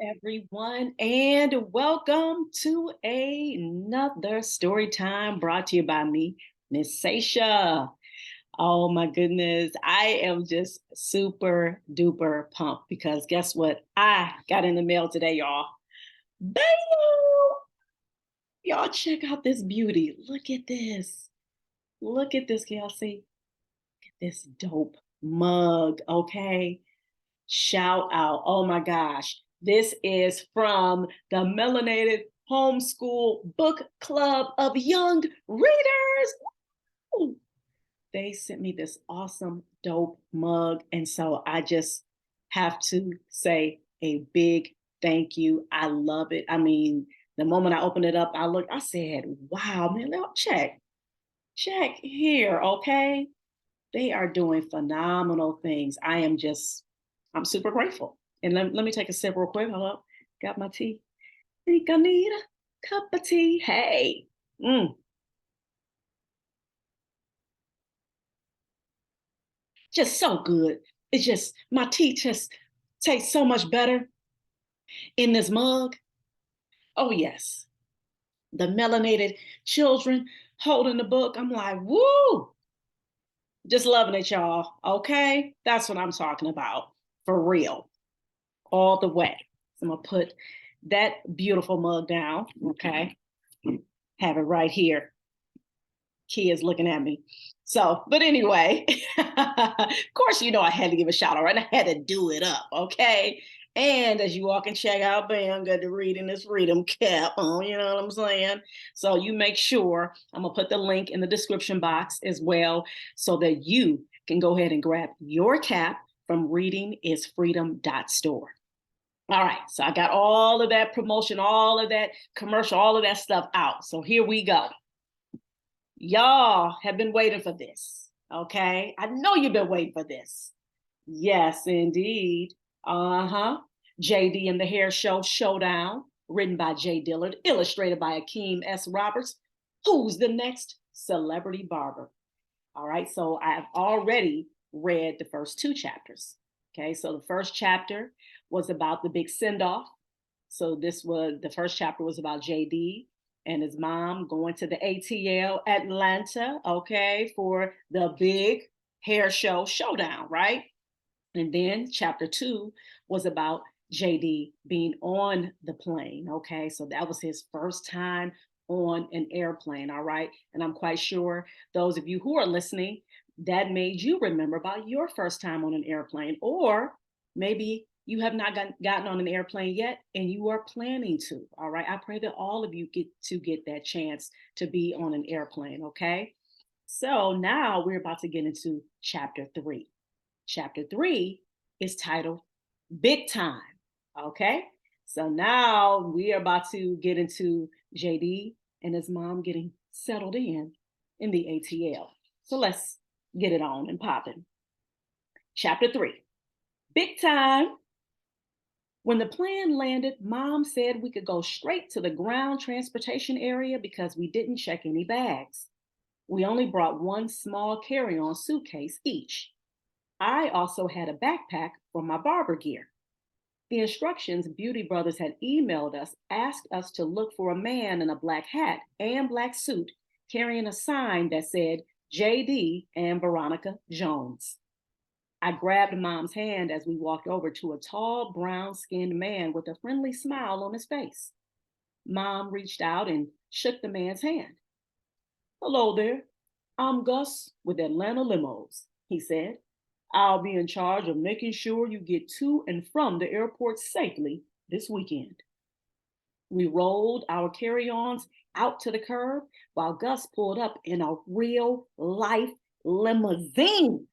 Everyone, and welcome to another story time brought to you by me, Miss Sasha. Oh my goodness, I am just super duper pumped because guess what? I got in the mail today, y'all. Bam! Y'all check out this beauty. Look at this. Look at this, Kelsey. This dope mug, okay? Shout out. Oh my gosh. This is from the Melanated Homeschool Book Club of Young Readers. Woo! They sent me this awesome, dope mug. And so I just have to say a big thank you. I love it. I mean, the moment I opened it up, I said, wow, man, check here, okay? They are doing phenomenal things. I'm super grateful. And let me take a sip real quick. Hold up. Got my tea. Think I need a cup of tea. Hey. Mm, just so good. It's just, my tea just tastes so much better in this mug. Oh, yes. The melanated children holding the book. I'm like, woo, just loving it, y'all. Okay. That's what I'm talking about. For real. All the way. So I'm going to put that beautiful mug down. Okay. Have it right here. Kids looking at me. So, but anyway, of course, I had to give a shout out, right? I had to do it up, okay? And as you walk and check out, bam, got the reading this freedom cap on, you know what I'm saying? So you make sure, I'm gonna put the link in the description box as well so that you can go ahead and grab your cap from readingisfreedom.store. All right, so I got all of that promotion, all of that commercial, all of that stuff out. So here we go. Y'all have been waiting for this, okay? I know you've been waiting for this. Yes, indeed. Uh-huh. JD and the Hairshow Showdown, written by J.Dillard, illustrated by Akeem S. Roberts. Who's the next celebrity barber? All right, so I've already read the first two chapters. Okay, so the first chapter was about the big send-off. So the first chapter was about JD and his mom going to the ATL Atlanta, okay, for the big hair show Showdown, right? And then chapter two was about JD being on the plane, okay? So that was his first time on an airplane, all right? And I'm quite sure those of you who are listening, that made you remember about your first time on an airplane, or maybe you have not gotten on an airplane yet and you are planning to, all right? I pray that all of you get that chance to be on an airplane, okay? So now we're about to get into chapter three. Chapter three is titled Big Time. Okay. So now we are about to get into JD and his mom getting settled in the ATL. So let's get it on and popping. Chapter three, Big Time. When the plane landed, Mom said we could go straight to the ground transportation area because we didn't check any bags. We only brought one small carry on suitcase each. I also had a backpack for my barber gear. The instructions Beauty Brothers had emailed us asked us to look for a man in a black hat and black suit carrying a sign that said JD and Veronica Jones. I grabbed Mom's hand as we walked over to a tall, brown skinned man with a friendly smile on his face. Mom reached out and shook the man's hand. Hello there. I'm Gus with Atlanta Limos, he said. I'll be in charge of making sure you get to and from the airport safely this weekend. We rolled our carry ons out to the curb while Gus pulled up in a real life limousine.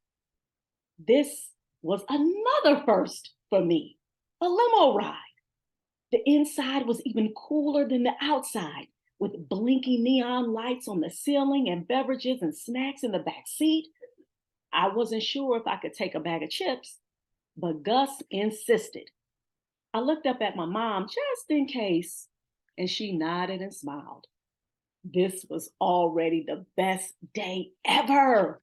This was another first for me, a limo ride. The inside was even cooler than the outside, with blinking neon lights on the ceiling and beverages and snacks in the back seat. I wasn't sure if I could take a bag of chips, but Gus insisted. I looked up at my mom just in case, and she nodded and smiled. This was already the best day ever.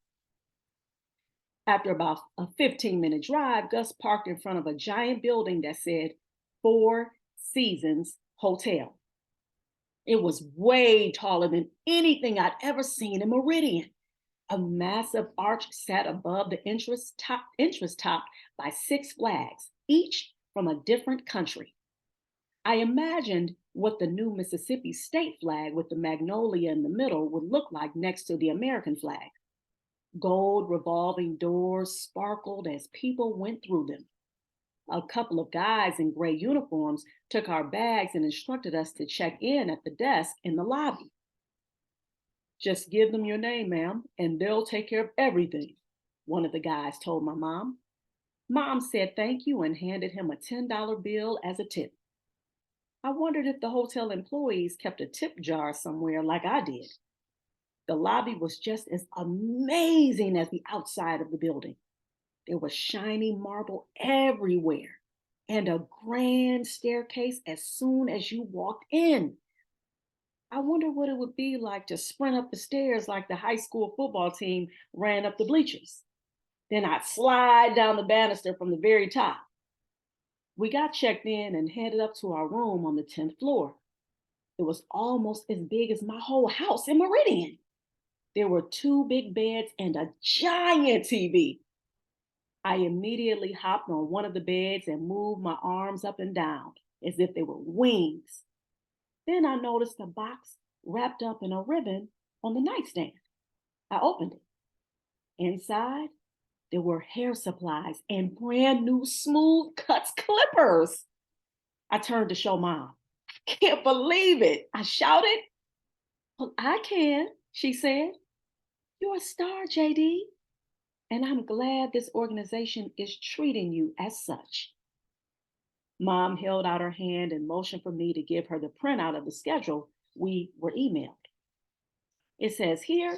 After about a 15-minute drive, Gus parked in front of a giant building that said Four Seasons Hotel. It was way taller than anything I'd ever seen in Meridian. A massive arch sat above the entrance topped by six flags, each from a different country. I imagined what the new Mississippi state flag with the magnolia in the middle would look like next to the American flag. Gold revolving doors sparkled as people went through them. A couple of guys in gray uniforms took our bags and instructed us to check in at the desk in the lobby. Just give them your name, ma'am, and they'll take care of everything, one of the guys told my mom. Mom said thank you and handed him a $10 bill as a tip. I wondered if the hotel employees kept a tip jar somewhere like I did. The lobby was just as amazing as the outside of the building. There was shiny marble everywhere and a grand staircase as soon as you walked in. I wonder what it would be like to sprint up the stairs like the high school football team ran up the bleachers. Then I'd slide down the banister from the very top. We got checked in and headed up to our room on the 10th floor. It was almost as big as my whole house in Meridian. There were two big beds and a giant TV. I immediately hopped on one of the beds and moved my arms up and down as if they were wings. Then I noticed a box wrapped up in a ribbon on the nightstand. I opened it. Inside, there were hair supplies and brand new smooth cuts clippers. I turned to show Mom. I can't believe it, I shouted. Well, I can, she said. You're a star, JD. And I'm glad this organization is treating you as such. Mom held out her hand and motioned for me to give her the printout of the schedule we were emailed. It says here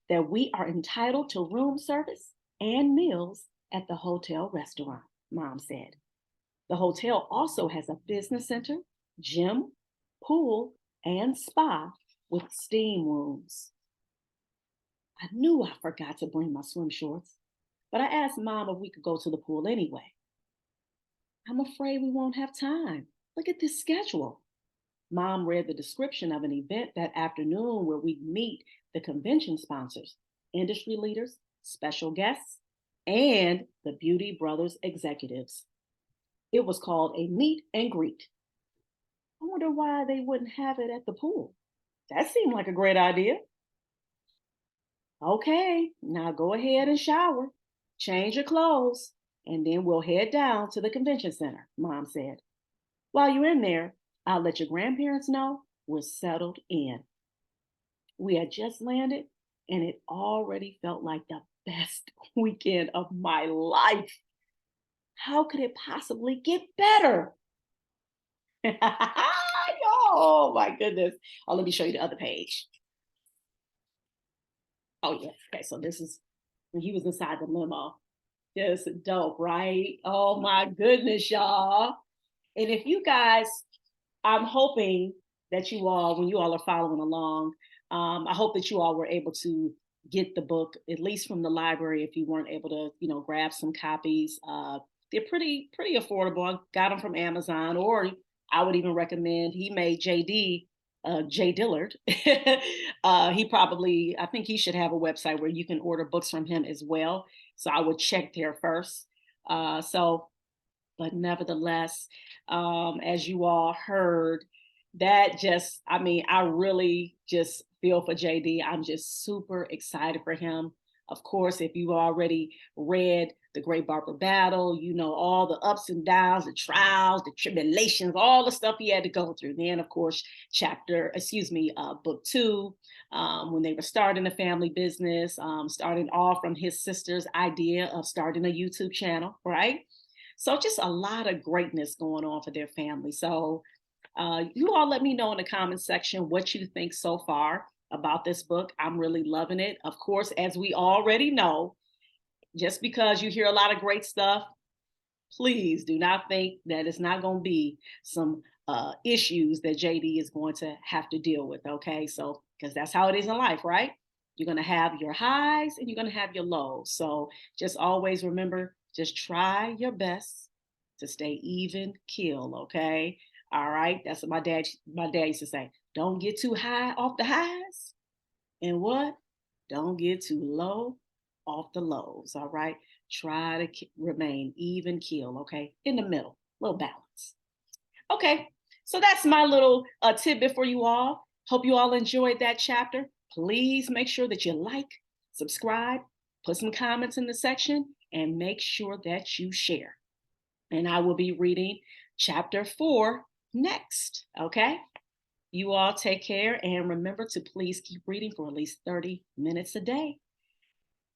that we are entitled to room service and meals at the hotel restaurant, Mom said. The hotel also has a business center, gym, pool, and spa with steam rooms. I knew I forgot to bring my swim shorts, but I asked Mom if we could go to the pool anyway. I'm afraid we won't have time. Look at this schedule. Mom read the description of an event that afternoon where we'd meet the convention sponsors, industry leaders, special guests, and the Beauty Brothers executives. It was called a meet and greet. I wonder why they wouldn't have it at the pool. That seemed like a great idea. Okay, now go ahead and shower, change your clothes, and then we'll head down to the convention center, Mom said. While you're in there, I'll let your grandparents know we're settled in. We had just landed, and it already felt like the best weekend of my life. How could it possibly get better? Oh my goodness. Oh, let me show you the other page. Oh, yes. Okay, so this is when he was inside the limo. Just dope, right? Oh my goodness, y'all. And if you guys, I'm hoping that you all, when you all are following along, I hope that you all were able to get the book, at least from the library, if you weren't able to, grab some copies. They're pretty affordable. I got them from Amazon, or I would even recommend, he made J.Dillard. I think he should have a website where you can order books from him as well. So I would check there first. But nevertheless, as you all heard, I really just feel for JD. I'm just super excited for him. Of course, if you already read The Great Barber Battle, you know all the ups and downs, the trials, the tribulations, all the stuff he had to go through. Then, of course, book 2, when they were starting the family business, starting off from his sister's idea of starting a YouTube channel, right? So just a lot of greatness going on for their family. So you all let me know in the comment section what you think so far about this book. I'm really loving it. Of course, as we already know, just because you hear a lot of great stuff, please do not think that it's not going to be some issues that JD is going to have to deal with, okay? So, because that's how it is in life, right? You're going to have your highs and you're going to have your lows. So just always remember, just try your best to stay even keel, okay? All right, that's what my dad used to say. Don't get too high off the highs, and what? Don't get too low off the lows, all right? Try to remain even keel, okay? In the middle, little balance. Okay, so that's my little tidbit for you all. Hope you all enjoyed that chapter. Please make sure that you like, subscribe, put some comments in the section, and make sure that you share. And I will be reading chapter 4 next. Okay, you all take care and remember to please keep reading for at least 30 minutes a day.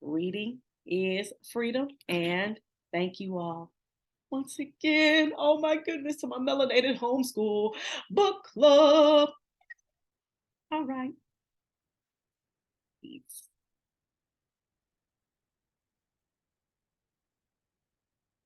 Reading is freedom, and thank you all once again. Oh my goodness, to my melanated homeschool book club. All right. Peace.